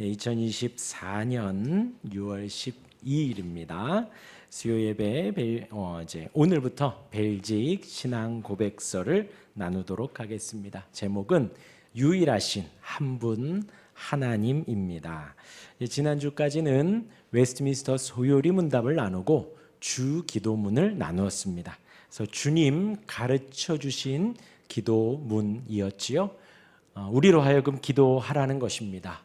2024년 6월 12일입니다. 수요 예배 오늘부터 벨직 신앙 고백서를 나누도록 하겠습니다. 제목은 유일하신 한 분 하나님입니다. 지난주까지는 웨스트민스터 소요리 문답을 나누고 주 기도문을 나누었습니다. 그래서 주님 가르쳐 주신 기도문이었지요. 우리로 하여금 기도하라는 것입니다.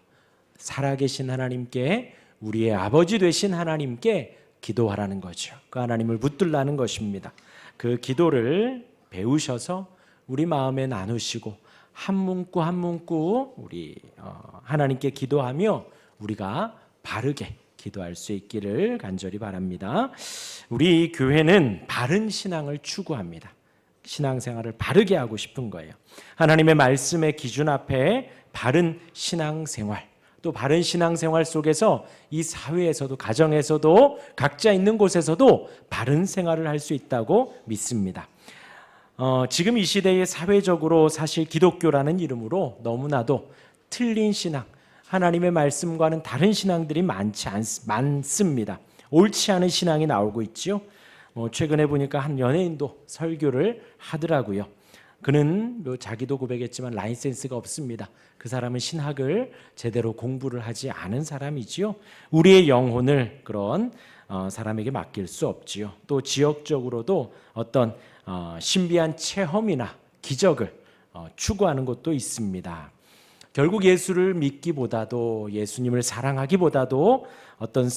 살아계신 하나님께, 우리의 아버지 되신 하나님께 기도하라는 거죠. 그 하나님을 붙들라는 것입니다. 그 기도를 배우셔서 우리 마음에 나누시고 한 문구 한 문구 우리 하나님께 기도하며 우리가 바르게 기도할 수 있기를 간절히 바랍니다. 우리 교회는 바른 신앙을 추구합니다. 신앙생활을 바르게 하고 싶은 거예요. 하나님의 말씀의 기준 앞에 바른 신앙생활, 또 바른 신앙생활 속에서 이 사회에서도, 가정에서도, 각자 있는 곳에서도 바른 생활을 할 수 있다고 믿습니다. 지금 이 시대에 사회적으로 사실 기독교라는 이름으로 너무나도 틀린 신앙, 하나님의 말씀과는 다른 신앙들이 많습니다. 옳지 않은 신앙이 나오고 있지요. 최근에 보니까 한 연예인도 설교를 하더라고요. 그는 자기도 고백했지만 라이센스가 없습니다. 그 사람은 신학을 제대로 공부를 하지 않은 사람이지요. 우리의 영혼을 그런 사람에게 맡길 수 없지요. 또 지역적으로도 어떤 신비한 체험이나 기적을 추구하는 곳도 있습니다. 결국 예수를 믿기보다도, 예수님을 사랑하기보다도 어떤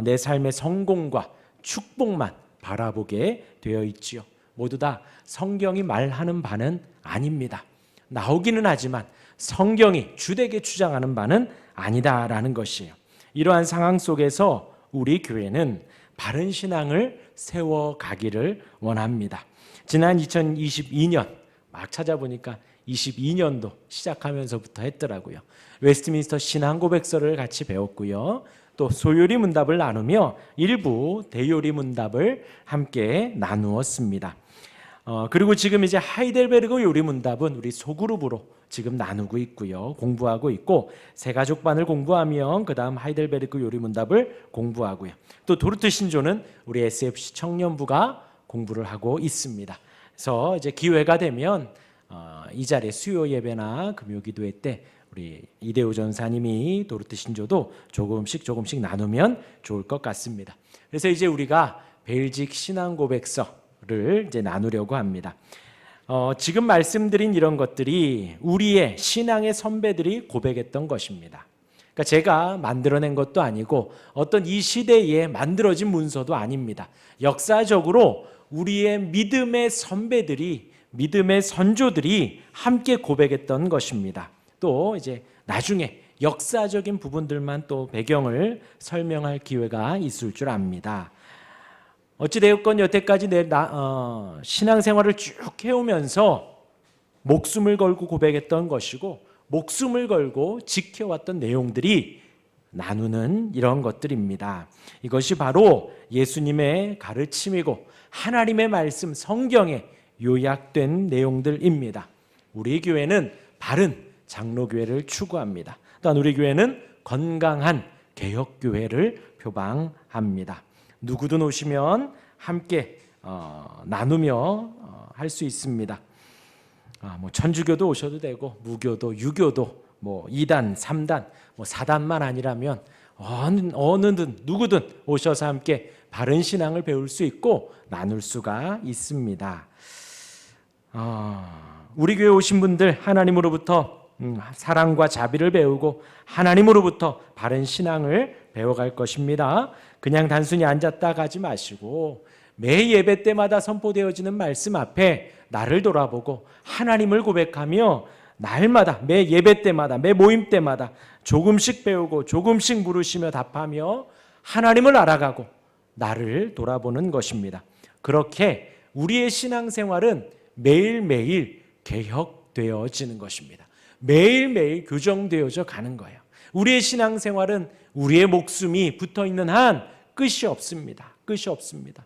내 삶의 성공과 축복만 바라보게 되어 있지요. 모두 다 성경이 말하는 바는 아닙니다. 나오기는 하지만 성경이 주되게 주장하는 바는 아니다라는 것이에요. 이러한 상황 속에서 우리 교회는 바른 신앙을 세워가기를 원합니다. 지난 2022년 막 찾아보니까 22년도 시작하면서부터 했더라고요. 웨스트민스터 신앙 고백서를 같이 배웠고요. 또 소요리 문답을 나누며 일부 대요리 문답을 함께 나누었습니다. 그리고 지금 이제 하이델베르그 요리 문답은 우리 소그룹으로 지금 나누고 있고요. 공부하고 있고, 세가족반을 공부하면 그 다음 하이델베르그 요리 문답을 공부하고요. 또 도르트 신조는 우리 SFC 청년부가 공부를 하고 있습니다. 그래서 이제 기회가 되면 이 자리에 수요 예배나 금요 기도회 때 우리 이대호 전사님이 도르트 신조도 조금씩 나누면 좋을 것 같습니다. 그래서 이제 우리가 벨직 신앙 고백서를 이제 나누려고 합니다. 지금 말씀드린 이런 것들이 우리의 신앙의 선배들이 고백했던 것입니다. 그러니까 제가 만들어낸 것도 아니고 어떤 이 시대에 만들어진 문서도 아닙니다. 역사적으로 우리의 믿음의 선배들이, 믿음의 선조들이 함께 고백했던 것입니다. 또 이제 나중에 역사적인 부분들만 또 배경을 설명할 기회가 있을 줄 압니다. 어찌되었건 여태까지 신앙생활을 쭉 해오면서 목숨을 걸고 고백했던 것이고, 목숨을 걸고 지켜왔던 내용들이 나누는 이런 것들입니다. 이것이 바로 예수님의 가르침이고 하나님의 말씀, 성경에 요약된 내용들입니다. 우리 교회는 바른 장로교회를 추구합니다. 또한 우리 교회는 건강한 개혁교회를 표방합니다. 누구든 오시면 함께 나누며 할 수 있습니다. 천주교도 오셔도 되고, 무교도, 유교도, 2단, 3단, 4단만 아니라면 어느든 누구든 오셔서 함께 바른 신앙을 배울 수 있고 나눌 수가 있습니다. 우리 교회 오신 분들 하나님으로부터 사랑과 자비를 배우고 하나님으로부터 바른 신앙을 배워갈 것입니다. 그냥 단순히 앉았다 가지 마시고 매 예배 때마다 선포되어지는 말씀 앞에 나를 돌아보고 하나님을 고백하며 날마다, 매 예배 때마다, 매 모임 때마다 조금씩 배우고 조금씩 물으시며 답하며 하나님을 알아가고 나를 돌아보는 것입니다. 그렇게 우리의 신앙생활은 매일매일 개혁되어지는 것입니다. 매일매일 교정되어져 가는 거예요. 우리의 신앙생활은 우리의 목숨이 붙어있는 한 끝이 없습니다. 끝이 없습니다.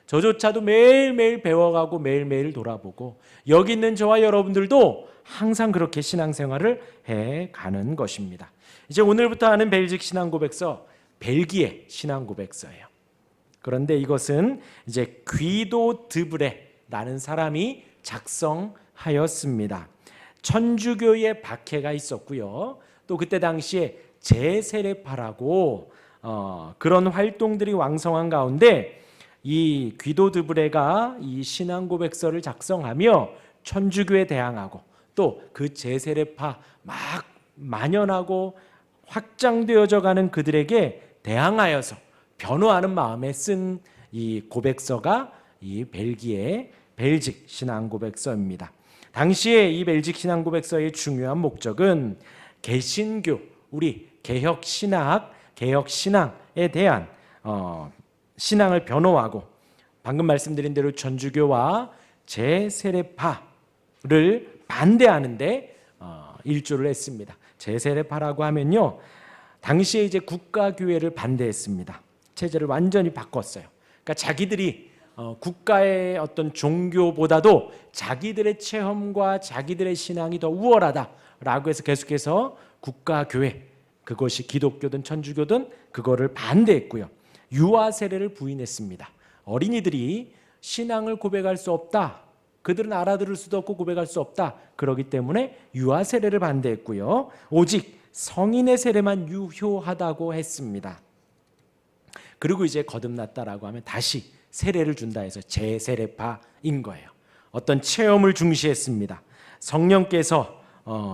저조차도 매일매일 배워가고 매일매일 돌아보고 여기 있는 저와 여러분들도 항상 그렇게 신앙생활을 해가는 것입니다. 이제 오늘부터 하는 벨직 신앙고백서, 벨기에 신앙고백서예요. 그런데 이것은 이제 귀도 드브레라는 사람이 작성하였습니다. 천주교의 박해가 있었고요. 또 그때 당시에 제세례파라고 그런 활동들이 왕성한 가운데 이 귀도 드브레가 이 신앙고백서를 작성하며 천주교에 대항하고 또 그 제세례파 막 만연하고 확장되어져 가는 그들에게 대항하여서 변호하는 마음에 쓴 이 고백서가 이 벨기에 벨직 신앙고백서입니다. 당시에 이 벨직 신앙고백서의 중요한 목적은 개신교, 우리 개혁신앙에 대한 신앙을 변호하고 방금 말씀드린 대로 천주교와 제세례파를 반대하는데 일조를 했습니다. 제세례파라고 하면요, 당시에 이제 국가교회를 반대했습니다. 체제를 완전히 바꿨어요. 그러니까 자기들이 국가의 어떤 종교보다도 자기들의 체험과 자기들의 신앙이 더 우월하다라고 해서 계속해서 국가교회, 그것이 기독교든 천주교든 그거를 반대했고요. 유아 세례를 부인했습니다. 어린이들이 신앙을 고백할 수 없다, 그들은 알아들을 수도 없고 고백할 수 없다, 그렇기 때문에 유아 세례를 반대했고요. 오직 성인의 세례만 유효하다고 했습니다. 그리고 이제 거듭났다라고 하면 다시 세례를 준다 해서 제세례파인 거예요. 어떤 체험을 중시했습니다. 성령께서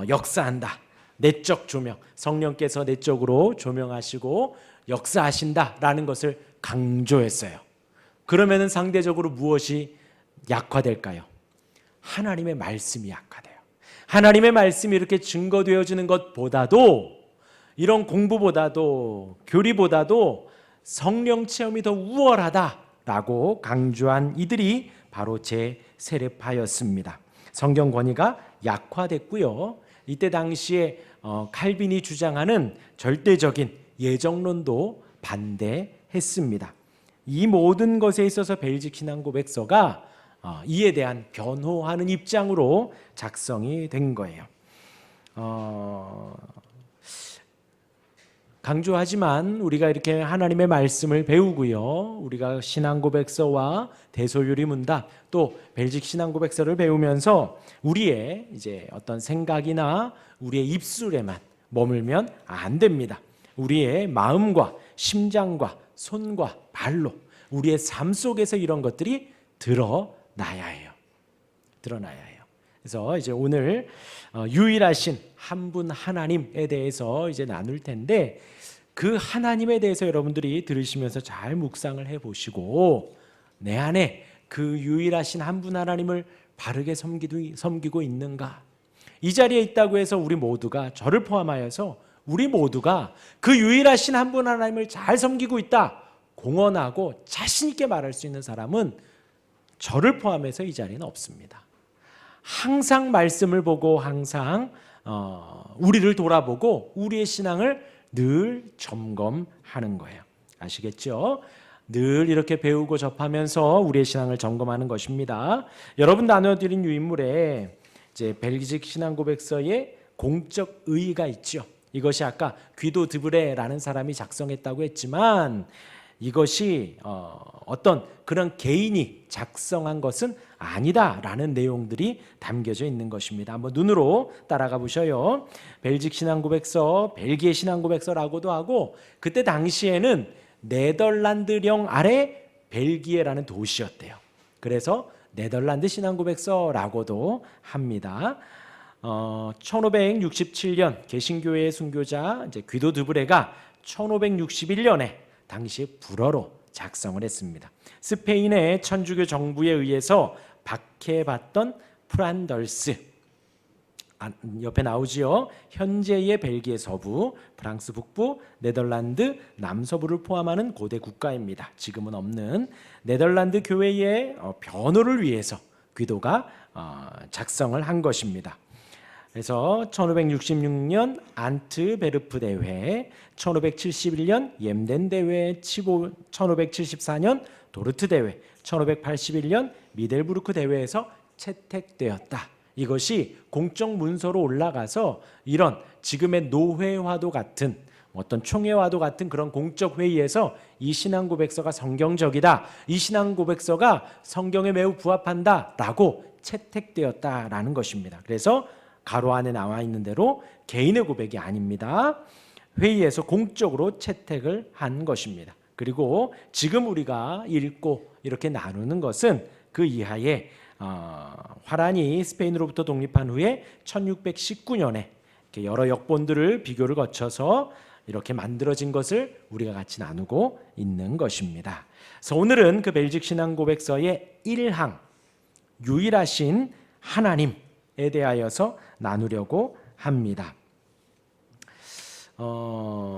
역사한다, 내적 조명, 성령께서 내적으로 조명하시고 역사하신다라는 것을 강조했어요. 그러면은 상대적으로 무엇이 약화될까요? 하나님의 말씀이 약화돼요. 하나님의 말씀이 이렇게 증거되어지는 것보다도, 이런 공부보다도, 교리보다도 성령 체험이 더 우월하다라고 강조한 이들이 바로 제세례파였습니다. 성경 권위가 약화됐고요. 이때 당시에 칼빈이 주장하는 절대적인 예정론도 반대했습니다. 이 모든 것에 있어서 벨직 신앙고백서가 이에 대한 변호하는 입장으로 작성이 된 거예요. 강조하지만 우리가 이렇게 하나님의 말씀을 배우고요, 우리가 신앙고백서와 대소유리문답 또 벨직 신앙고백서를 배우면서 우리의 이제 어떤 생각이나 우리의 입술에만 머물면 안 됩니다. 우리의 마음과 심장과 손과 발로 우리의 삶 속에서 이런 것들이 드러나야 해요. 그래서 이제 오늘 유일하신 한 분 하나님에 대해서 이제 나눌 텐데, 그 하나님에 대해서 여러분들이 들으시면서 잘 묵상을 해보시고 내 안에 그 유일하신 한 분 하나님을 바르게 섬기고 있는가? 이 자리에 있다고 해서 우리 모두가, 저를 포함하여서 우리 모두가 그 유일하신 한 분 하나님을 잘 섬기고 있다 공언하고 자신 있게 말할 수 있는 사람은 저를 포함해서 이 자리는 없습니다. 항상 말씀을 보고 항상 우리를 돌아보고 우리의 신앙을 늘 점검하는 거예요. 아시겠죠? 늘 이렇게 배우고 접하면서 우리의 신앙을 점검하는 것입니다. 여러분 나눠드린 유인물에 이제 벨기직 신앙고백서에 공적 의의가 있죠. 이것이 아까 귀도 드브레라는 사람이 작성했다고 했지만 이것이 어떤 그런 개인이 작성한 것은 아니다라는 내용들이 담겨져 있는 것입니다. 한번 눈으로 따라가 보셔요. 벨직 신앙고백서, 벨기에 신앙고백서라고도 하고, 그때 당시에는 네덜란드령 아래 벨기에라는 도시였대요. 그래서 네덜란드 신앙고백서라고도 합니다. 1567년 개신교회의 순교자 이제 귀도 드브레가 1561년에 당시 불어로 작성을 했습니다. 스페인의 천주교 정부에 의해서 박해받던 프란덜스, 옆에 나오지요. 현재의 벨기에 서부, 프랑스 북부, 네덜란드 남서부를 포함하는 고대 국가입니다. 지금은 없는 네덜란드 교회의 변호를 위해서 귀도가 작성을 한 것입니다. 그래서 1566년 안트베르프 대회, 1571년 옘덴 대회, 1574년 도르트 대회, 1581년 미델부르크 대회에서 채택되었다. 이것이 공적 문서로 올라가서 이런 지금의 노회와도 같은 어떤 총회와도 같은 그런 공적 회의에서 이 신앙 고백서가 성경적이다, 이 신앙 고백서가 성경에 매우 부합한다라고 채택되었다라는 것입니다. 그래서 가로 안에 나와 있는 대로 개인의 고백이 아닙니다. 회의에서 공적으로 채택을 한 것입니다. 그리고 지금 우리가 읽고 이렇게 나누는 것은 그 이하에 화란이 스페인으로부터 독립한 후에 1619년에 여러 역본들을 비교를 거쳐서 이렇게 만들어진 것을 우리가 같이 나누고 있는 것입니다. 그래서 오늘은 그 벨직 신앙 고백서의 1항 유일하신 하나님에 대하여서 나누려고 합니다.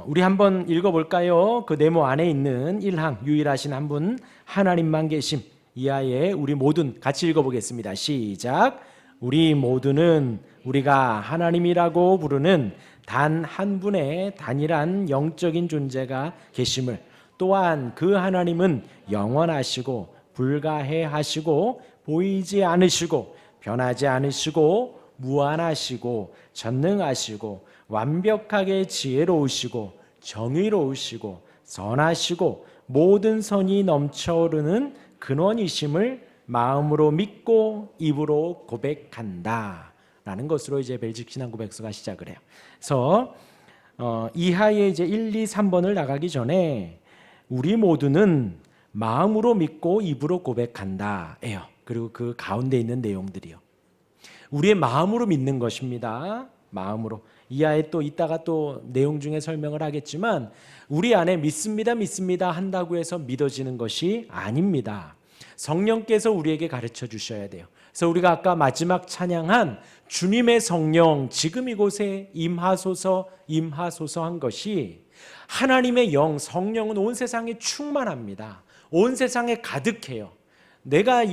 우리 한번 읽어볼까요? 그 네모 안에 있는 1항 유일하신 한 분 하나님만 계심 이하에 우리 모든 같이 읽어보겠습니다. 시작. 우리 모두는 우리가 하나님이라고 부르는 단 한 분의 단일한 영적인 존재가 계심을, 또한 그 하나님은 영원하시고 불가해하시고 보이지 않으시고 변하지 않으시고 무한하시고 전능하시고 완벽하게 지혜로우시고 정의로우시고 선하시고 모든 선이 넘쳐오르는 근원이심을 마음으로 믿고 입으로 고백한다 라는 것으로 이제 벨직 신앙 고백서가 시작을 해요. 그래서 이하에 이제 1, 2, 3번을 나가기 전에 우리 모두는 마음으로 믿고 입으로 고백한다예요. 그리고 그 가운데 있는 내용들이요. 우리의 마음으로 믿는 것입니다. 마음으로. 이하에 또 이따가 또 내용 중에 설명을 하겠지만 우리 안에 믿습니다 믿습니다 한다고 해서 믿어지는 것이 아닙니다. 성령께서 우리에게 가르쳐 주셔야 돼요. 그래서 우리가 아까 마지막 찬양한 주님의 성령 지금 이곳에 임하소서 임하소서 한 것이 하나님의 영 성령은 온 세상에 충만합니다. 온 세상에 가득해요. 내가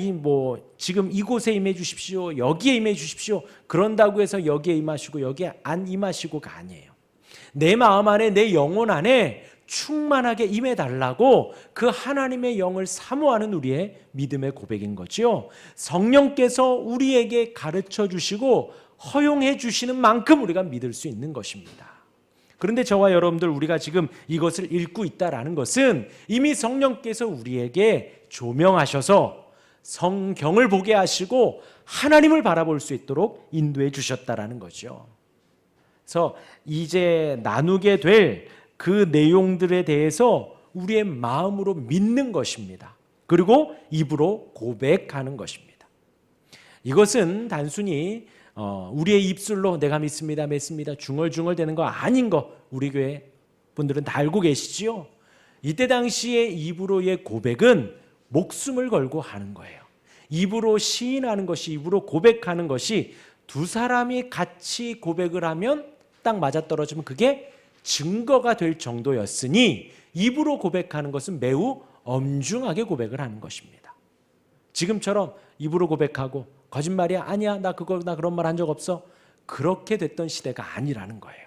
지금 이곳에 임해 주십시오, 여기에 임해 주십시오 그런다고 해서 여기에 임하시고 여기에 안 임하시고가 아니에요. 내 마음 안에 내 영혼 안에 충만하게 임해 달라고 그 하나님의 영을 사모하는 우리의 믿음의 고백인 거죠. 성령께서 우리에게 가르쳐 주시고 허용해 주시는 만큼 우리가 믿을 수 있는 것입니다. 그런데 저와 여러분들 우리가 지금 이것을 읽고 있다라는 것은 이미 성령께서 우리에게 조명하셔서 성경을 보게 하시고 하나님을 바라볼 수 있도록 인도해 주셨다라는 거죠. 그래서 이제 나누게 될 그 내용들에 대해서 우리의 마음으로 믿는 것입니다. 그리고 입으로 고백하는 것입니다. 이것은 단순히 우리의 입술로 내가 믿습니다 믿습니다 중얼중얼 되는 거 아닌 거 우리 교회 분들은 다 알고 계시지요. 이때 당시에 입으로의 고백은 목숨을 걸고 하는 거예요. 입으로 시인하는 것이, 입으로 고백하는 것이 두 사람이 같이 고백을 하면 딱 맞아떨어지면 그게 증거가 될 정도였으니 입으로 고백하는 것은 매우 엄중하게 고백을 하는 것입니다. 지금처럼 입으로 고백하고 거짓말이야 아니야 나 그런 말 한 적 없어 그렇게 됐던 시대가 아니라는 거예요.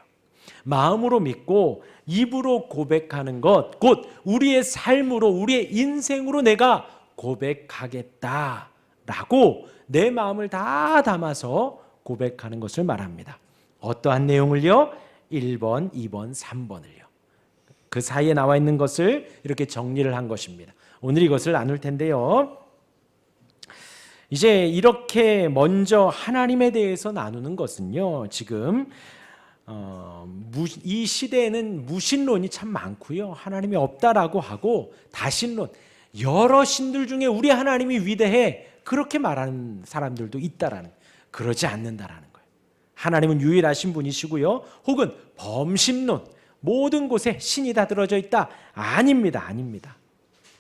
마음으로 믿고 입으로 고백하는 것 곧 우리의 삶으로 우리의 인생으로 내가 고백하겠다라고 내 마음을 다 담아서 고백하는 것을 말합니다. 어떠한 내용을요? 1번, 2번, 3번을요. 그 사이에 나와 있는 것을 이렇게 정리를 한 것입니다. 오늘 이것을 나눌 텐데요. 이제 이렇게 먼저 하나님에 대해서 나누는 것은요. 지금 이 시대에는 무신론이 참 많고요. 하나님이 없다라고 하고 다신론, 여러 신들 중에 우리 하나님이 위대해 그렇게 말하는 사람들도 있다라는, 그러지 않는다라는 거예요. 하나님은 유일하신 분이시고요. 혹은 범신론, 모든 곳에 신이 다 들어져 있다. 아닙니다. 아닙니다.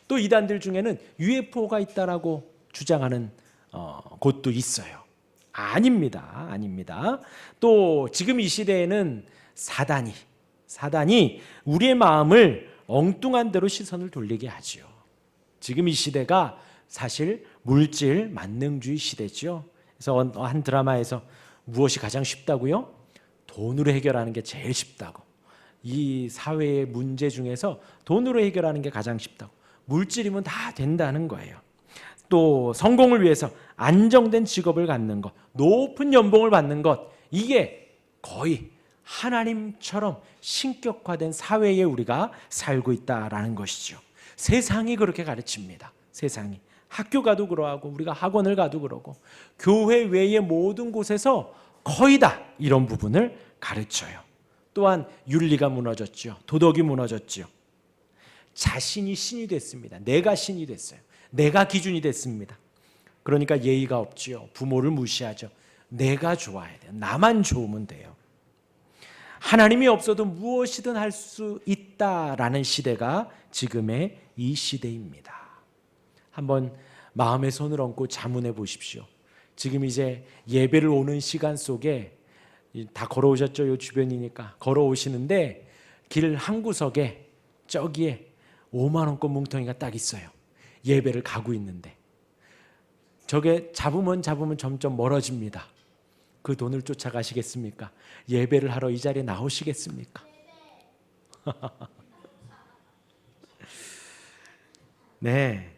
또 이단들 중에는 UFO가 있다라고 주장하는 곳도 있어요. 아닙니다. 아닙니다. 또 지금 이 시대에는 사단이 우리의 마음을 엉뚱한 대로 시선을 돌리게 하죠. 지금 이 시대가 사실 물질 만능주의 시대죠. 그래서 한 드라마에서 무엇이 가장 쉽다고요? 돈으로 해결하는 게 제일 쉽다고. 이 사회의 문제 중에서 돈으로 해결하는 게 가장 쉽다고. 물질이면 다 된다는 거예요. 또 성공을 위해서 안정된 직업을 갖는 것, 높은 연봉을 받는 것, 이게 거의 하나님처럼 신격화된 사회에 우리가 살고 있다라는 것이죠. 세상이 그렇게 가르칩니다. 세상이. 학교 가도 그러하고 우리가 학원을 가도 그러고 교회 외의 모든 곳에서 거의 다 이런 부분을 가르쳐요. 또한 윤리가 무너졌죠. 도덕이 무너졌죠. 자신이 신이 됐습니다. 내가 신이 됐어요. 내가 기준이 됐습니다. 그러니까 예의가 없지요. 부모를 무시하죠. 내가 좋아야 돼요. 나만 좋으면 돼요. 하나님이 없어도 무엇이든 할 수 있다라는 시대가 지금의 이 시대입니다. 한번 마음에 손을 얹고 자문해 보십시오. 지금 이제 예배를 오는 시간 속에 다 걸어오셨죠? 요 주변이니까 걸어오시는데 길 한 구석에 저기에 5만 원권 뭉텅이가 딱 있어요. 예배를 가고 있는데 저게 잡으면 점점 멀어집니다. 그 돈을 쫓아가시겠습니까? 예배를 하러 이 자리에 나오시겠습니까? 네,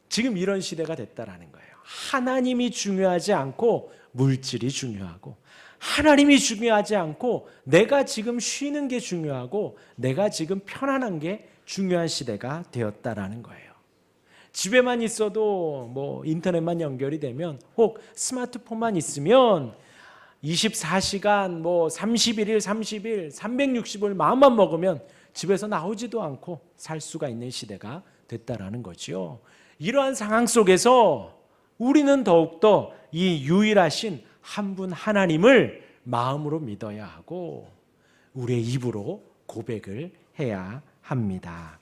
지금 이런 시대가 됐다라는 거예요. 하나님이 중요하지 않고 물질이 중요하고, 하나님이 중요하지 않고 내가 지금 쉬는 게 중요하고 내가 지금 편안한 게 중요한 시대가 되었다라는 거예요. 집에만 있어도 뭐 인터넷만 연결이 되면 혹 스마트폰만 있으면 24시간 뭐 31일, 30일, 360일 마음만 먹으면 집에서 나오지도 않고 살 수가 있는 시대가 됐다라는 거죠. 이러한 상황 속에서 우리는 더욱더 이 유일하신 한 분 하나님을 마음으로 믿어야 하고 우리의 입으로 고백을 해야 합니다.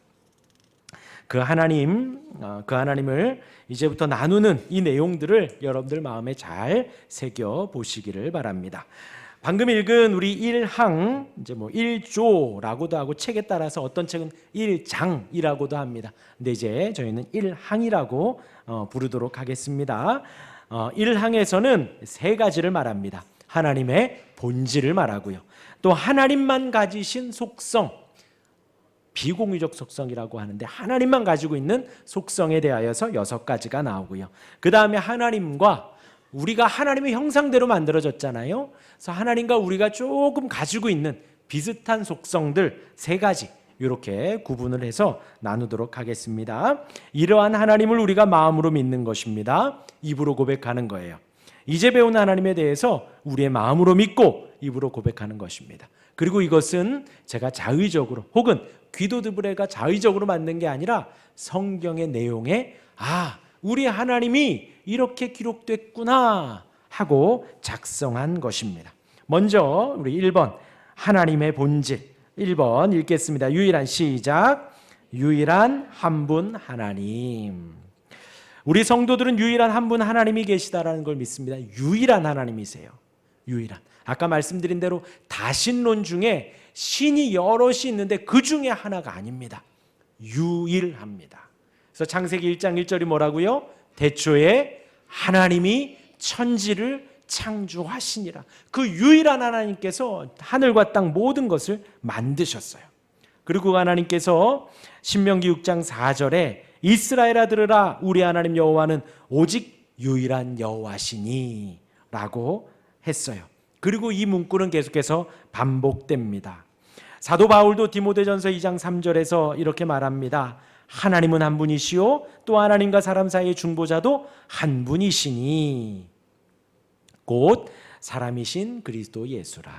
그 하나님을 이제부터 나누는 이 내용들을 여러분들 마음에 잘 새겨 보시기를 바랍니다. 방금 읽은 우리 1항, 이제 뭐 1조라고도 하고 책에 따라서 어떤 책은 1장이라고도 합니다. 근데 이제 저희는 1항이라고 부르도록 하겠습니다. 1항에서는 세 가지를 말합니다. 하나님의 본질을 말하고요. 또 하나님만 가지신 속성, 비공유적 속성이라고 하는데 하나님만 가지고 있는 속성에 대하여서 6가지가 나오고요. 그 다음에 하나님과 우리가 하나님의 형상대로 만들어졌잖아요. 그래서 하나님과 우리가 조금 가지고 있는 비슷한 속성들 3가지 이렇게 구분을 해서 나누도록 하겠습니다. 이러한 하나님을 우리가 마음으로 믿는 것입니다. 입으로 고백하는 거예요. 이제 배운 하나님에 대해서 우리의 마음으로 믿고 입으로 고백하는 것입니다. 그리고 이것은 제가 자의적으로 혹은 귀도 드브레가 자의적으로 만든 게 아니라 성경의 내용에 우리 하나님이 이렇게 기록됐구나 하고 작성한 것입니다. 먼저 우리 1번 하나님의 본질 1번 읽겠습니다. 유일한 시작. 유일한 한 분 하나님. 우리 성도들은 유일한 한 분 하나님이 계시다라는 걸 믿습니다. 유일한 하나님이세요. 유일한. 아까 말씀드린 대로 다신론 중에 신이 여럿이 있는데 그 중에 하나가 아닙니다. 유일합니다. 그래서 창세기 1장 1절이 뭐라고요? 태초에 하나님이 천지를 창조하시니라. 그 유일한 하나님께서 하늘과 땅 모든 것을 만드셨어요. 그리고 하나님께서 신명기 6장 4절에 이스라엘아 들으라 우리 하나님 여호와는 오직 유일한 여호와시니 라고 했어요. 그리고 이 문구는 계속해서 반복됩니다. 사도 바울도 디모데전서 2장 3절에서 이렇게 말합니다. 하나님은 한 분이시요 또 하나님과 사람 사이의 중보자도 한 분이시니 곧 사람이신 그리스도 예수라.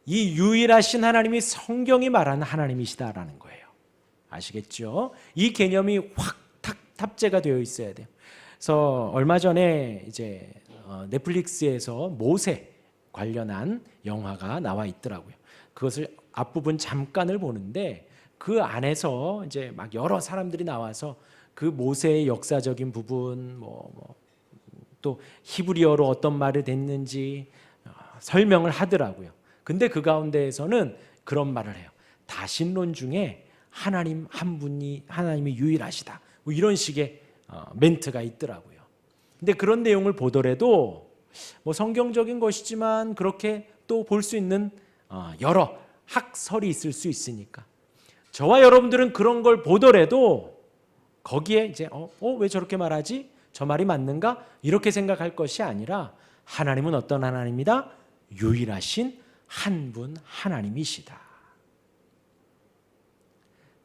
이 유일하신 하나님이 성경이 말하는 하나님이시다라는 거예요. 아시겠죠? 이 개념이 확 탑재가 되어 있어야 돼요. 그래서 얼마 전에 이제 넷플릭스에서 모세 관련한 영화가 나와 있더라고요. 그것을 앞부분 잠깐을 보는데 그 안에서 이제 막 여러 사람들이 나와서 그 모세의 역사적인 부분 또 히브리어로 어떤 말이 됐는지 설명을 하더라고요. 근데 그 가운데에서는 그런 말을 해요. 다신론 중에 하나님 한 분이 하나님이 유일하시다. 뭐 이런 식의 멘트가 있더라고요. 근데 그런 내용을 보더라도 뭐 성경적인 것이지만 그렇게 또 볼 수 있는 여러 학설이 있을 수 있으니까 저와 여러분들은 그런 걸 보더라도 거기에 이제 왜 저렇게 말하지? 저 말이 맞는가? 이렇게 생각할 것이 아니라 하나님은 어떤 하나님이다? 유일하신 한 분 하나님이시다.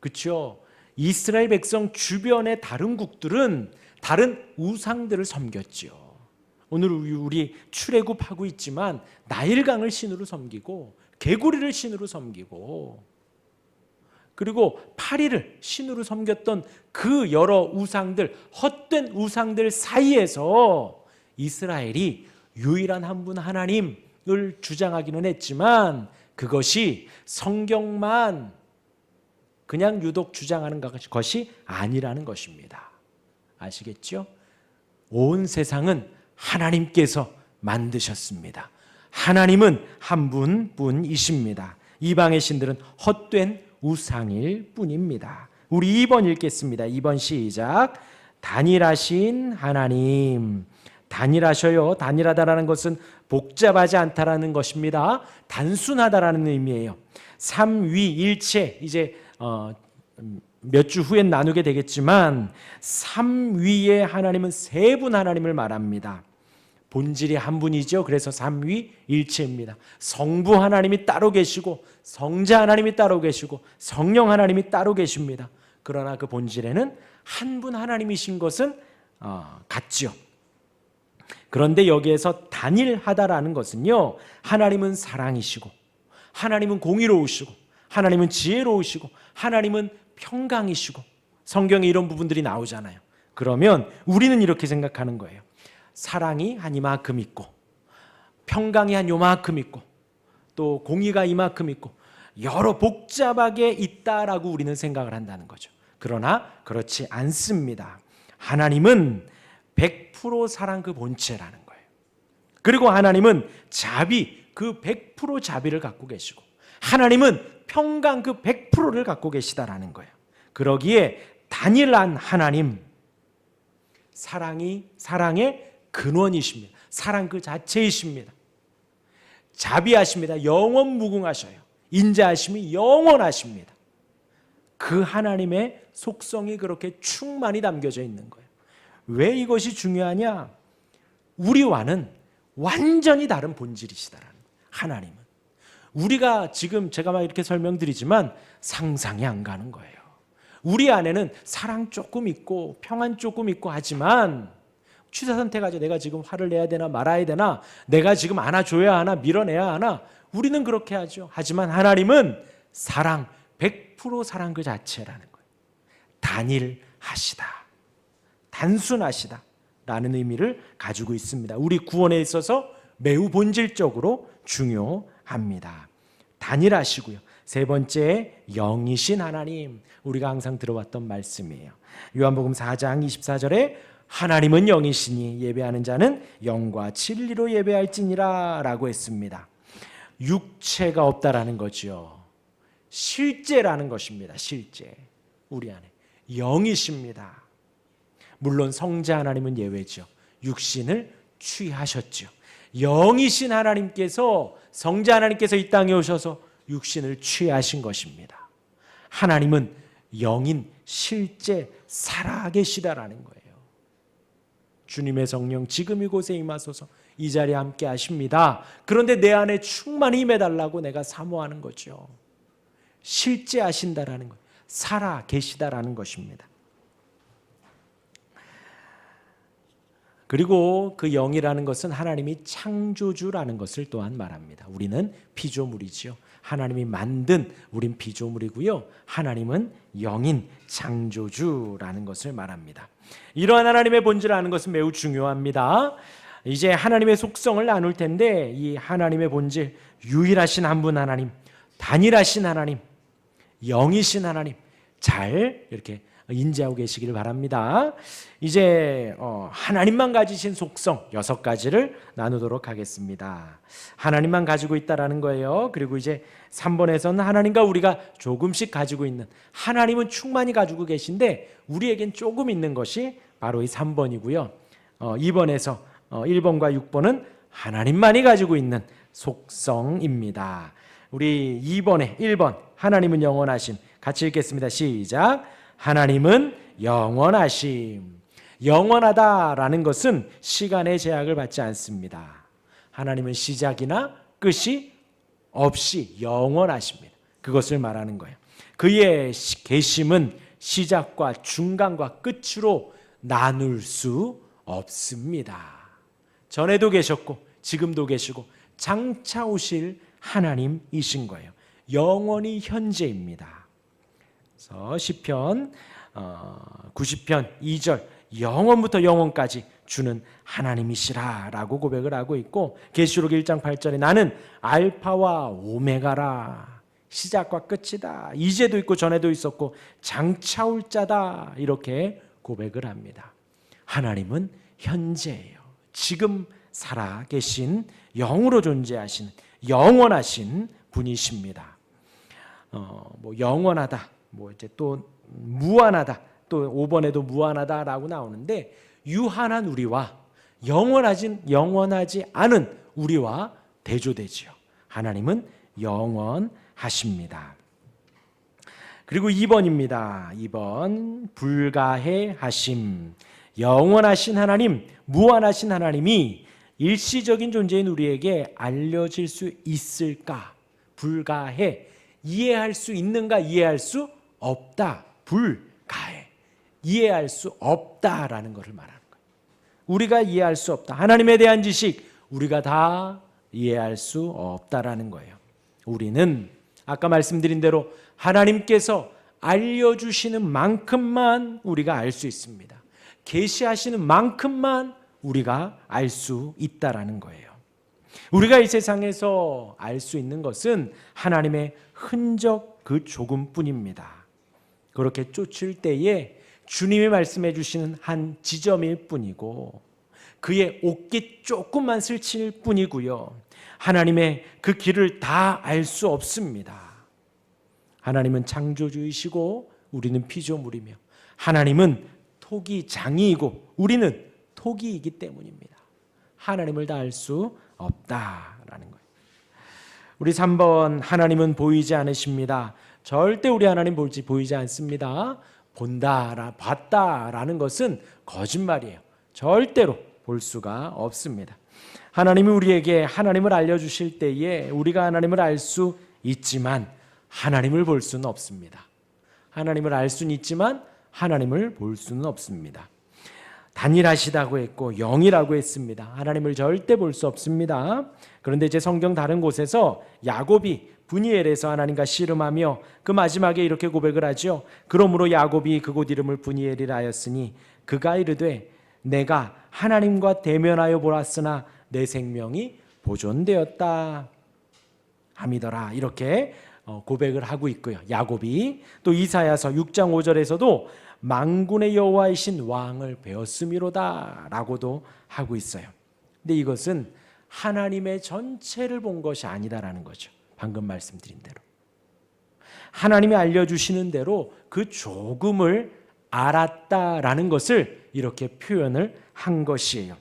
그렇죠? 이스라엘 백성 주변의 다른 국들은 다른 우상들을 섬겼지요. 오늘 우리 출애굽하고 있지만 나일강을 신으로 섬기고 개구리를 신으로 섬기고 그리고 파리를 신으로 섬겼던 그 여러 우상들, 헛된 우상들 사이에서 이스라엘이 유일한 한 분 하나님을 주장하기는 했지만 그것이 성경만 그냥 유독 주장하는 것이 아니라는 것입니다. 아시겠죠? 온 세상은 하나님께서 만드셨습니다. 하나님은 한 분뿐이십니다. 이방의 신들은 헛된 우상일 뿐입니다. 우리 2번 읽겠습니다. 2번 시작. 단일하신 하나님. 단일하셔요. 단일하다라는 것은 복잡하지 않다라는 것입니다. 단순하다라는 의미예요. 삼위일체 이제 몇 주 후엔 나누게 되겠지만 삼위의 하나님은 세 분 하나님을 말합니다. 본질이 한 분이죠. 그래서 삼위일체입니다. 성부 하나님이 따로 계시고 성자 하나님이 따로 계시고 성령 하나님이 따로 계십니다. 그러나 그 본질에는 한 분 하나님이신 것은 같죠. 그런데 여기에서 단일하다라는 것은요, 하나님은 사랑이시고 하나님은 공의로우시고 하나님은 지혜로우시고 하나님은 평강이시고 성경에 이런 부분들이 나오잖아요. 그러면 우리는 이렇게 생각하는 거예요. 사랑이 한 이만큼 있고 평강이 한 요만큼 있고 또 공의가 이만큼 있고 여러 복잡하게 있다라고 우리는 생각을 한다는 거죠. 그러나 그렇지 않습니다. 하나님은 100% 사랑 그 본체라는 거예요. 그리고 하나님은 자비 그 100% 자비를 갖고 계시고 하나님은 평강 그 100%를 갖고 계시다라는 거예요. 그러기에 단일한 하나님, 사랑의 근원이십니다. 사랑 그 자체이십니다. 자비하십니다. 영원 무궁하셔요. 인자하심이 영원하십니다. 그 하나님의 속성이 그렇게 충만히 담겨져 있는 거예요. 왜 이것이 중요하냐? 우리와는 완전히 다른 본질이시다라는 거예요. 하나님은. 우리가 지금 제가 막 이렇게 설명드리지만 상상이 안 가는 거예요. 우리 안에는 사랑 조금 있고 평안 조금 있고 하지만 취사 선택하죠. 내가 지금 화를 내야 되나 말아야 되나, 내가 지금 안아줘야 하나 밀어내야 하나, 우리는 그렇게 하죠. 하지만 하나님은 사랑 100% 사랑 그 자체라는 거예요. 단일하시다, 단순하시다 라는 의미를 가지고 있습니다. 우리 구원에 있어서 매우 본질적으로 중요합니다. 단일하시고요. 세 번째, 영이신 하나님. 우리가 항상 들어왔던 말씀이에요. 요한복음 4장 24절에 하나님은 영이시니 예배하는 자는 영과 진리로 예배할지니라 라고 했습니다. 육체가 없다라는 거죠. 실제라는 것입니다. 실제. 우리 안에 영이십니다. 물론 성자 하나님은 예외죠. 육신을 취하셨죠. 영이신 하나님께서, 성자 하나님께서 이 땅에 오셔서 육신을 취하신 것입니다. 하나님은 영인 실제 살아계시다라는 거예요. 주님의 성령 지금 이곳에 임하소서 이 자리에 함께 하십니다. 그런데 내 안에 충만히 임해달라고 내가 사모하는 거죠. 실제 하신다라는 거예요. 살아계시다라는 것입니다. 그리고 그 영이라는 것은 하나님이 창조주라는 것을 또한 말합니다. 우리는 피조물이지요. 하나님이 만든 우린 피조물이고요. 하나님은 영인 창조주라는 것을 말합니다. 이러한 하나님의 본질을 아는 것은 매우 중요합니다. 이제 하나님의 속성을 나눌 텐데 이 하나님의 본질, 유일하신 한 분 하나님, 단일하신 하나님, 영이신 하나님 잘 이렇게 인지하고 계시기를 바랍니다. 이제 하나님만 가지신 속성 6가지를 나누도록 하겠습니다. 하나님만 가지고 있다라는 거예요. 그리고 이제 3번에서는 하나님과 우리가 조금씩 가지고 있는, 하나님은 충만히 가지고 계신데 우리에겐 조금 있는 것이 바로 이 3번이고요. 2번에서 1번과 6번은 하나님만이 가지고 있는 속성입니다. 우리 2번에 1번 하나님은 영원하심 같이 읽겠습니다. 시작. 하나님은 영원하심. 영원하다라는 것은 시간의 제약을 받지 않습니다. 하나님은 시작이나 끝이 없이 영원하십니다. 그것을 말하는 거예요. 그의 계심은 시작과 중간과 끝으로 나눌 수 없습니다. 전에도 계셨고 지금도 계시고 장차 오실 하나님이신 거예요. 영원히 현재입니다. 그래서 시편 90편 2절 영원부터 영원까지 주는 하나님이시라라고 고백을 하고 있고, 계시록 1장 8절에 나는 알파와 오메가라, 시작과 끝이다, 이제도 있고 전에도 있었고 장차 올 자다, 이렇게 고백을 합니다. 하나님은 현재예요. 지금 살아계신 영으로 존재하시는 영원하신 분이십니다. 영원하다, 이제 또 무한하다, 또 5번에도 무한하다라고 나오는데, 유한한 우리와 영원하지 않은 우리와 대조되지요. 하나님은 영원하십니다. 그리고 2번입니다. 2번 불가해 하심. 영원하신 하나님, 무한하신 하나님이 일시적인 존재인 우리에게 알려질 수 있을까? 불가해. 이해할 수 있는가? 이해할 수 없다. 불가해. 이해할 수 없다라는 것을 말하는 거예요. 우리가 이해할 수 없다. 하나님에 대한 지식 우리가 다 이해할 수 없다라는 거예요. 우리는 아까 말씀드린 대로 하나님께서 알려주시는 만큼만 우리가 알 수 있습니다. 계시하시는 만큼만 우리가 알 수 있다라는 거예요. 우리가 이 세상에서 알 수 있는 것은 하나님의 흔적 그 조금뿐입니다. 그렇게 쫓을 때에 주님이 말씀해 주시는 한 지점일 뿐이고, 그의 옷깃 조금만 스칠 뿐이고요. 하나님의 그 길을 다 알 수 없습니다. 하나님은 창조주이시고 우리는 피조물이며, 하나님은 토기장이이고 우리는 토기이기 때문입니다. 하나님을 다 알 수 없다라는 거예요. 우리 3번 하나님은 보이지 않으십니다. 절대 우리 하나님 보이지 않습니다. 봤다라는 것은 거짓말이에요. 절대로 볼 수가 없습니다. 하나님이 우리에게 하나님을 알려주실 때에 우리가 하나님을 알 수 있지만 하나님을 볼 수는 없습니다. 하나님을 알 수는 있지만 하나님을 볼 수는 없습니다. 단일하시다고 했고 영이라고 했습니다. 하나님을 절대 볼 수 없습니다. 그런데 이제 성경 다른 곳에서 야곱이 브니엘에서 하나님과 씨름하며 그 마지막에 이렇게 고백을 하죠. 그러므로 야곱이 그곳 이름을 브니엘이라 하였으니 그가 이르되 내가 하나님과 대면하여 보았으나 내 생명이 보존되었다 함이더라, 이렇게 고백을 하고 있고요. 야곱이 또 이사야서 6장 5절에서도 만군의 여호와이신 왕을 배웠음이로다 라고도 하고 있어요. 근데 이것은 하나님의 전체를 본 것이 아니다라는 거죠. 방금 말씀드린 대로 하나님이 알려주시는 대로 그 조금을 알았다라는 것을 이렇게 표현을 한 것이에요.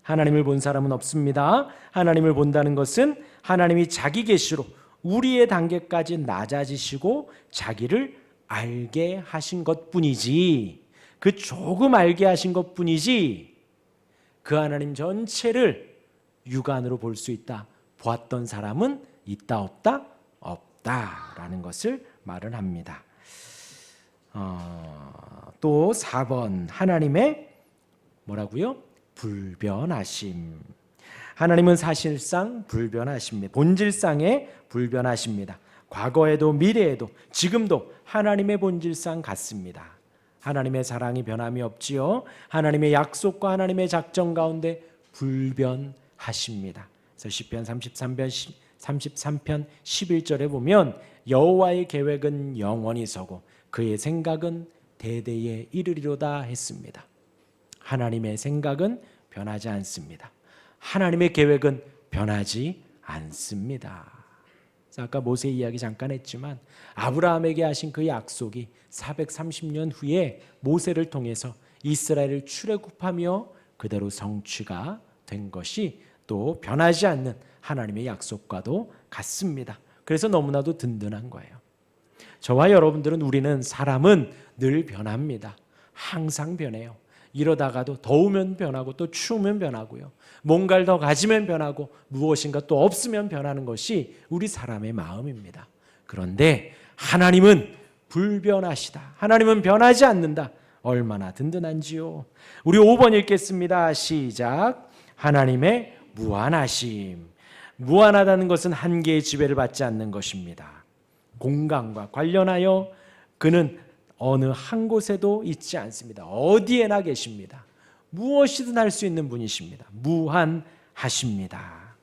하나님을 본 사람은 없습니다. 하나님을 본다는 것은 하나님이 자기 계시로 우리의 단계까지 낮아지시고 자기를 알게 하신 것뿐이지, 그 조금 알게 하신 것뿐이지 그 하나님 전체를 육안으로 볼 수 있다, 보았던 사람은 있다 없다? 없다라는 것을 말을 합니다. 또 4번 하나님의 뭐라고요? 불변하심. 하나님은 사실상 불변하십니다. 본질상에 불변하십니다. 과거에도 미래에도 지금도 하나님의 본질상 같습니다. 하나님의 사랑이 변함이 없지요. 하나님의 약속과 하나님의 작정 가운데 불변하십니다. 그래서 시편 33편 11절에 보면 여호와의 계획은 영원히 서고 그의 생각은 대대에 이르리로다 했습니다. 하나님의 생각은 변하지 않습니다. 하나님의 계획은 변하지 않습니다. 아까 모세 이야기 잠깐 했지만 아브라함에게 하신 그 약속이 430년 후에 모세를 통해서 이스라엘을 출애굽하며 그대로 성취가 된 것이 또 변하지 않는 하나님의 약속과도 같습니다. 그래서 너무나도 든든한 거예요. 저와 여러분들은 우리는 사람은 늘 변합니다. 항상 변해요. 이러다가도 더우면 변하고 또 추우면 변하고요. 뭔가를 더 가지면 변하고 무엇인가 또 없으면 변하는 것이 우리 사람의 마음입니다. 그런데 하나님은 불변하시다. 하나님은 변하지 않는다. 얼마나 든든한지요. 우리 5번 읽겠습니다. 시작. 하나님의 무한하심. 무한하다는 것은 한계의 지배를 받지 않는 것입니다. 공간과 관련하여 그는 어느 한 곳에도 있지 않습니다. 어디에나 계십니다. 무엇이든 할 수 있는 분이십니다. 무한하십니다.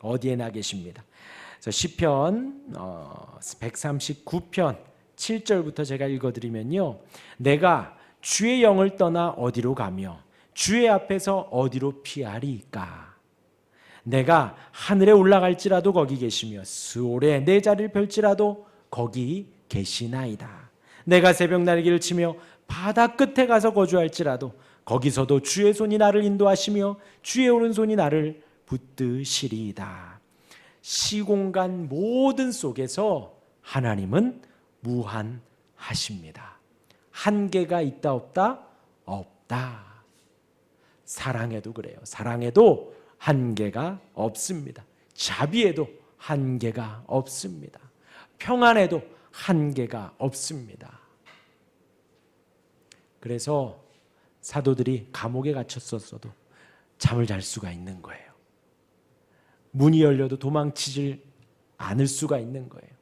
어디에나 계십니다. 시편 139편 7절부터 제가 읽어드리면요, 내가 주의 영을 떠나 어디로 가며 주의 앞에서 어디로 피하리이까. 내가 하늘에 올라갈지라도 거기 계시며 스올에 내 자리를 펼지라도 거기 계시나이다. 내가 새벽 날개를 치며 바다 끝에 가서 거주할지라도 거기서도 주의 손이 나를 인도하시며 주의 오른손이 나를 붙드시리이다. 시공간 모든 속에서 하나님은 무한하십니다. 한계가 있다 없다? 없다. 사랑에도 그래요. 사랑에도 한계가 없습니다. 자비에도 한계가 없습니다. 평안에도 한계가 없습니다. 그래서 사도들이 감옥에 갇혔었어도 잠을 잘 수가 있는 거예요. 문이 열려도 도망치질 않을 수가 있는 거예요.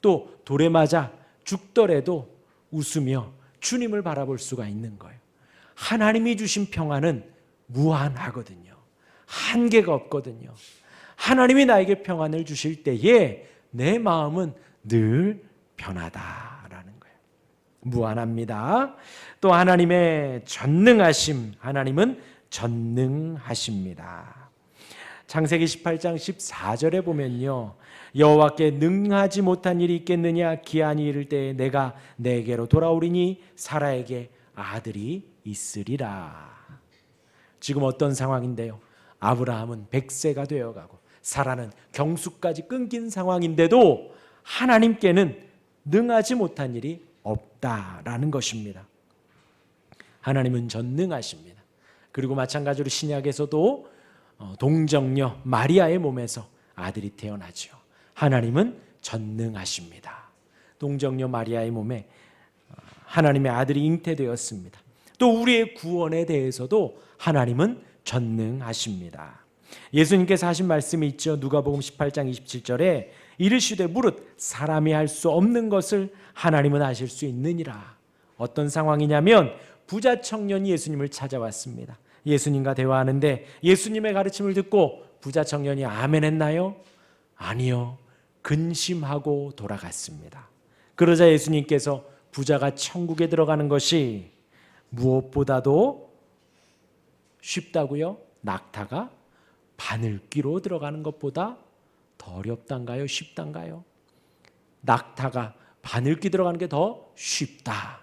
또 돌에 맞아 죽더라도 웃으며 주님을 바라볼 수가 있는 거예요. 하나님이 주신 평안은 무한하거든요. 한계가 없거든요. 하나님이 나에게 평안을 주실 때에 내 마음은 늘 변하다라는 거예요. 무한합니다. 또 하나님의 전능하심, 하나님은 전능하십니다. 창세기 18장 14절에 보면요, 여호와께 능하지 못한 일이 있겠느냐, 기한이 이를 때에 내가 내게로 돌아오리니 사라에게 아들이 있으리라. 지금 어떤 상황인데요? 아브라함은 100세가 되어가고 사라는 경수까지 끊긴 상황인데도 하나님께는 능하지 못한 일이 없다라는 것입니다. 하나님은 전능하십니다. 그리고 마찬가지로 신약에서도 동정녀 마리아의 몸에서 아들이 태어나죠. 하나님은 전능하십니다. 동정녀 마리아의 몸에 하나님의 아들이 잉태되었습니다. 또 우리의 구원에 대해서도 하나님은 전능하십니다. 예수님께서 하신 말씀이 있죠. 누가복음 18장 27절에 이르시되 무릇 사람이 할 수 없는 것을 하나님은 하실 수 있느니라. 어떤 상황이냐면 부자 청년이 예수님을 찾아왔습니다. 예수님과 대화하는데 예수님의 가르침을 듣고 부자 청년이 아멘 했나요? 아니요. 근심하고 돌아갔습니다. 그러자 예수님께서 부자가 천국에 들어가는 것이 무엇보다도 쉽다고요? 낙타가 바늘귀로 들어가는 것보다 더 어렵단가요? 쉽단가요? 낙타가 바늘귀 들어가는 게 더 쉽다.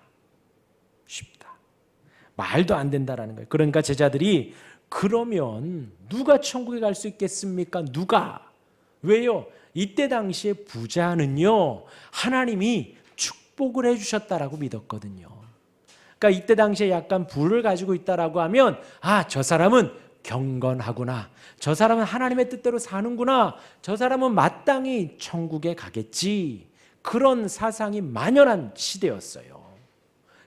말도 안 된다라는 거예요. 그러니까 제자들이 그러면 누가 천국에 갈 수 있겠습니까? 누가? 왜요? 이때 당시에 부자는요, 하나님이 축복을 해주셨다라고 믿었거든요. 그러니까 이때 당시에 약간 부를 가지고 있다라고 하면 저 사람은 경건하구나. 저 사람은 하나님의 뜻대로 사는구나. 저 사람은 마땅히 천국에 가겠지. 그런 사상이 만연한 시대였어요.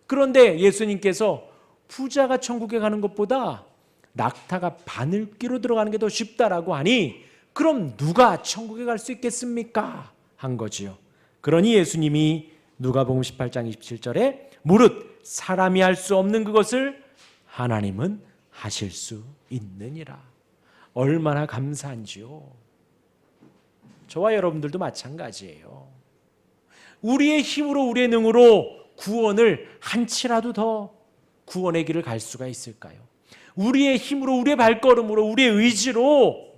그런데 예수님께서 부자가 천국에 가는 것보다 낙타가 바늘귀로 들어가는 게 더 쉽다라고 하니 그럼 누가 천국에 갈 수 있겠습니까? 한 거지요. 그러니 예수님이 누가복음 18장 27절에 무릇 사람이 할 수 없는 그것을 하나님은 하실 수 있느니라. 얼마나 감사한지요. 저와 여러분들도 마찬가지예요. 우리의 힘으로 우리의 능으로 구원을 한치라도 더 구원의 길을 갈 수가 있을까요? 우리의 힘으로 우리의 발걸음으로 우리의 의지로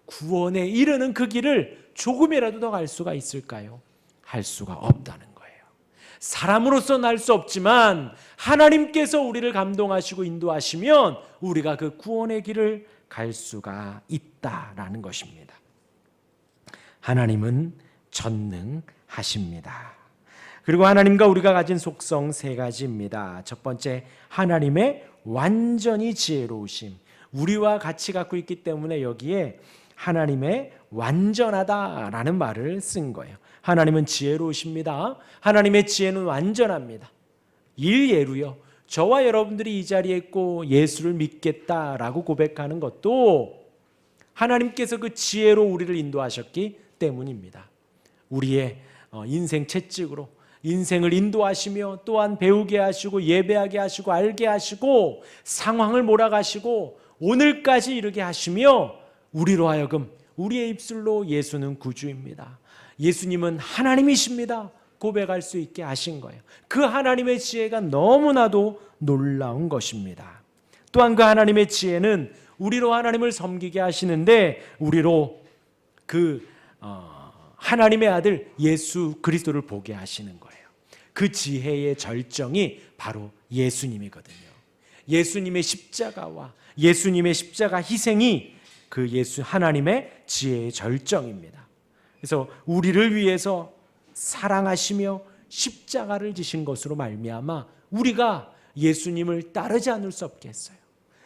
구원에 이르는 그 길을 조금이라도 더 갈 수가 있을까요? 할 수가 없다는 거예요. 사람으로서는 할 수 없지만 하나님께서 우리를 감동하시고 인도하시면 우리가 그 구원의 길을 갈 수가 있다라는 것입니다. 하나님은 전능하십니다. 그리고 하나님과 우리가 가진 속성 세 가지입니다. 첫 번째, 하나님의 완전히 지혜로우심. 우리와 같이 갖고 있기 때문에 여기에 하나님의 완전하다라는 말을 쓴 거예요. 하나님은 지혜로우십니다. 하나님의 지혜는 완전합니다. 일예로요, 저와 여러분들이 이 자리에 있고 예수를 믿겠다라고 고백하는 것도 하나님께서 그 지혜로 우리를 인도하셨기 때문입니다. 우리의 인생 채찍으로 인생을 인도하시며 또한 배우게 하시고 예배하게 하시고 알게 하시고 상황을 몰아가시고 오늘까지 이르게 하시며 우리로 하여금 우리의 입술로 예수는 구주입니다, 예수님은 하나님이십니다 고백할 수 있게 하신 거예요. 그 하나님의 지혜가 너무나도 놀라운 것입니다. 또한 그 하나님의 지혜는 우리로 하나님을 섬기게 하시는데 우리로 그 하나님의 아들 예수 그리스도를 보게 하시는 거예요. 그 지혜의 절정이 바로 예수님이거든요. 예수님의 십자가와 예수님의 십자가 희생이 그 예수 하나님의 지혜의 절정입니다. 그래서 우리를 위해서 사랑하시며 십자가를 지신 것으로 말미암아 우리가 예수님을 따르지 않을 수 없게 했어요.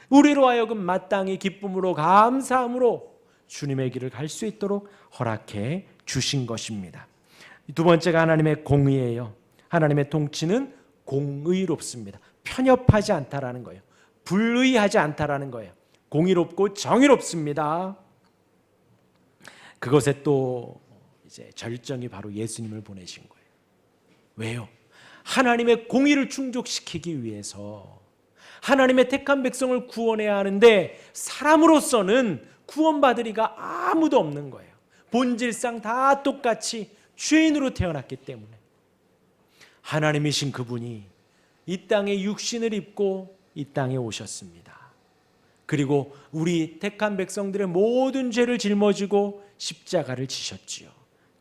우리로 하여금 마땅히 기쁨으로 감사함으로 주님의 길을 갈 수 있도록 허락해 주신 것입니다. 두 번째가 하나님의 공의예요. 하나님의 통치는 공의롭습니다. 편협하지 않다라는 거예요. 불의하지 않다라는 거예요. 공의롭고 정의롭습니다. 그것에 또 이제 절정이 바로 예수님을 보내신 거예요. 왜요? 하나님의 공의를 충족시키기 위해서 하나님의 택한 백성을 구원해야 하는데 사람으로서는 구원받으리가 아무도 없는 거예요. 본질상 다 똑같이 죄인으로 태어났기 때문에 하나님이신 그분이 이 땅에 육신을 입고 이 땅에 오셨습니다. 그리고 우리 택한 백성들의 모든 죄를 짊어지고 십자가를 지셨지요.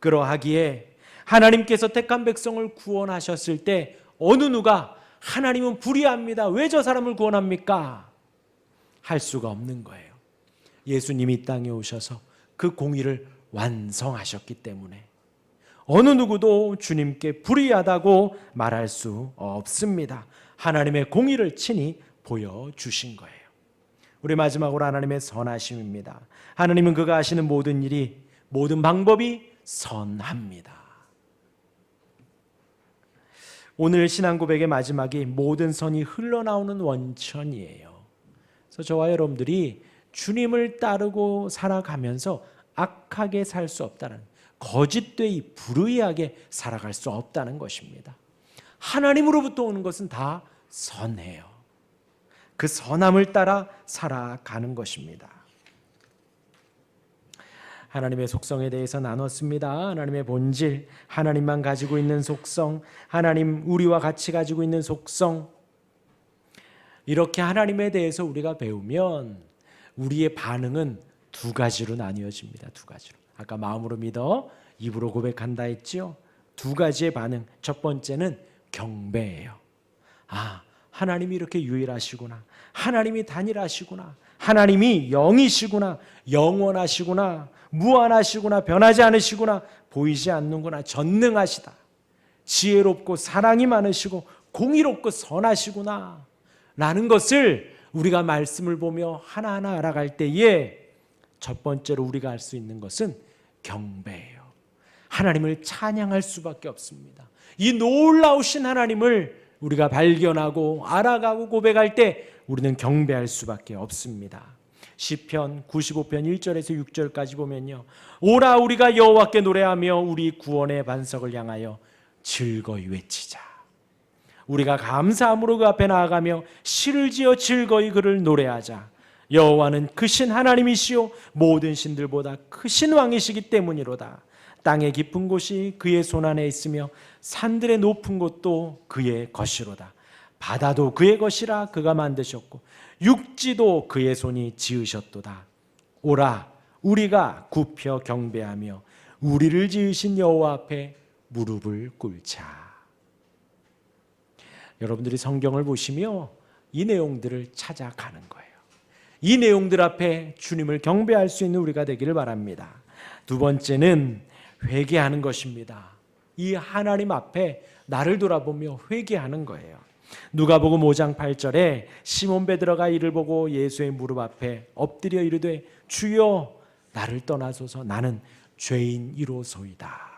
그러하기에 하나님께서 택한 백성을 구원하셨을 때 어느 누가 하나님은 불의합니다, 왜 저 사람을 구원합니까? 할 수가 없는 거예요. 예수님이 이 땅에 오셔서 그 공의를 완성하셨기 때문에 어느 누구도 주님께 불의하다고 말할 수 없습니다. 하나님의 공의를 친히 보여주신 거예요. 우리 마지막으로 하나님의 선하심입니다. 하나님은 그가 하시는 모든 일이 모든 방법이 선합니다. 오늘 신앙 고백의 마지막이 모든 선이 흘러나오는 원천이에요. 그래서 저와 여러분들이 주님을 따르고 살아가면서 악하게 살 수 없다는, 거짓되이 불의하게 살아갈 수 없다는 것입니다. 하나님으로부터 오는 것은 다 선해요. 그 선함을 따라 살아가는 것입니다. 하나님의 속성에 대해서 나눴습니다. 하나님의 본질, 하나님만 가지고 있는 속성, 하나님 우리와 같이 가지고 있는 속성, 이렇게 하나님에 대해서 우리가 배우면 우리의 반응은 두 가지로 나뉘어집니다. 두 가지로. 아까 마음으로 믿어 입으로 고백한다 했죠. 두 가지의 반응. 첫 번째는 경배예요. 아, 하나님이 이렇게 유일하시구나, 하나님이 단일하시구나, 하나님이 영이시구나, 영원하시구나, 무한하시구나, 변하지 않으시구나, 보이지 않는구나, 전능하시다, 지혜롭고 사랑이 많으시고 공의롭고 선하시구나 라는 것을 우리가 말씀을 보며 하나하나 알아갈 때에 첫 번째로 우리가 할 수 있는 것은 경배예요. 하나님을 찬양할 수밖에 없습니다. 이 놀라우신 하나님을 우리가 발견하고 알아가고 고백할 때 우리는 경배할 수밖에 없습니다. 시편 95편 1절에서 6절까지 보면요, 오라 우리가 여호와께 노래하며 우리 구원의 반석을 향하여 즐거이 외치자. 우리가 감사함으로 그 앞에 나아가며 시를 지어 즐거이 그를 노래하자. 여호와는 크신 하나님이시요 모든 신들보다 크신 왕이시기 때문이로다. 땅의 깊은 곳이 그의 손안에 있으며 산들의 높은 곳도 그의 것이로다. 바다도 그의 것이라 그가 만드셨고 육지도 그의 손이 지으셨도다. 오라 우리가 굽혀 경배하며 우리를 지으신 여호와 앞에 무릎을 꿇자. 여러분들이 성경을 보시며 이 내용들을 찾아가는 거예요. 이 내용들 앞에 주님을 경배할 수 있는 우리가 되기를 바랍니다. 두 번째는 회개하는 것입니다. 이 하나님 앞에 나를 돌아보며 회개하는 거예요. 누가복음 5장 8절에 시몬 베드로가 이를 보고 예수의 무릎 앞에 엎드려 이르되 주여 나를 떠나소서 나는 죄인이로소이다.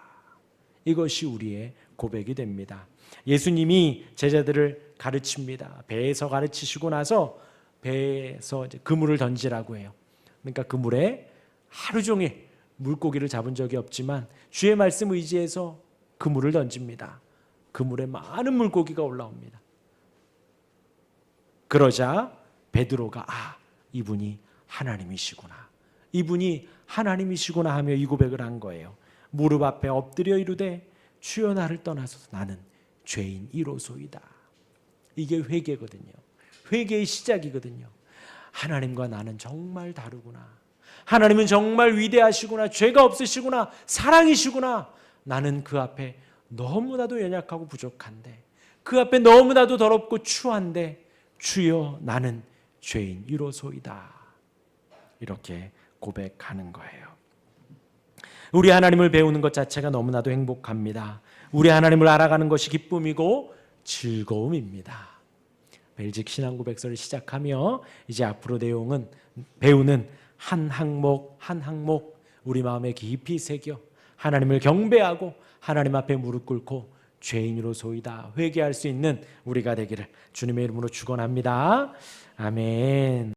이것이 우리의 고백이 됩니다. 예수님이 제자들을 가르칩니다. 배에서 가르치시고 나서 배에서 이제 그물을 던지라고 해요. 그러니까 그물에 하루 종일 물고기를 잡은 적이 없지만 주의 말씀 의지해서 그물을 던집니다. 그물에 많은 물고기가 올라옵니다. 그러자 베드로가 이분이 하나님이시구나. 이분이 하나님이시구나 하며 이 고백을 한 거예요. 무릎 앞에 엎드려 이르되 주여 나를 떠나소서 나는 죄인이로소이다. 이게 회개거든요. 회개의 시작이거든요. 하나님과 나는 정말 다르구나. 하나님은 정말 위대하시구나. 죄가 없으시구나. 사랑이시구나. 나는 그 앞에 너무나도 연약하고 부족한데, 그 앞에 너무나도 더럽고 추한데 주여 나는 죄인이로소이다. 이렇게 고백하는 거예요. 우리 하나님을 배우는 것 자체가 너무나도 행복합니다. 우리 하나님을 알아가는 것이 기쁨이고 즐거움입니다. 벨직 신앙고백서를 시작하며 이제 앞으로 내용은 배우는 한 항목 한 항목 우리 마음에 깊이 새겨 하나님을 경배하고 하나님 앞에 무릎 꿇고 죄인으로소이다 회개할 수 있는 우리가 되기를 주님의 이름으로 축원합니다. 아멘.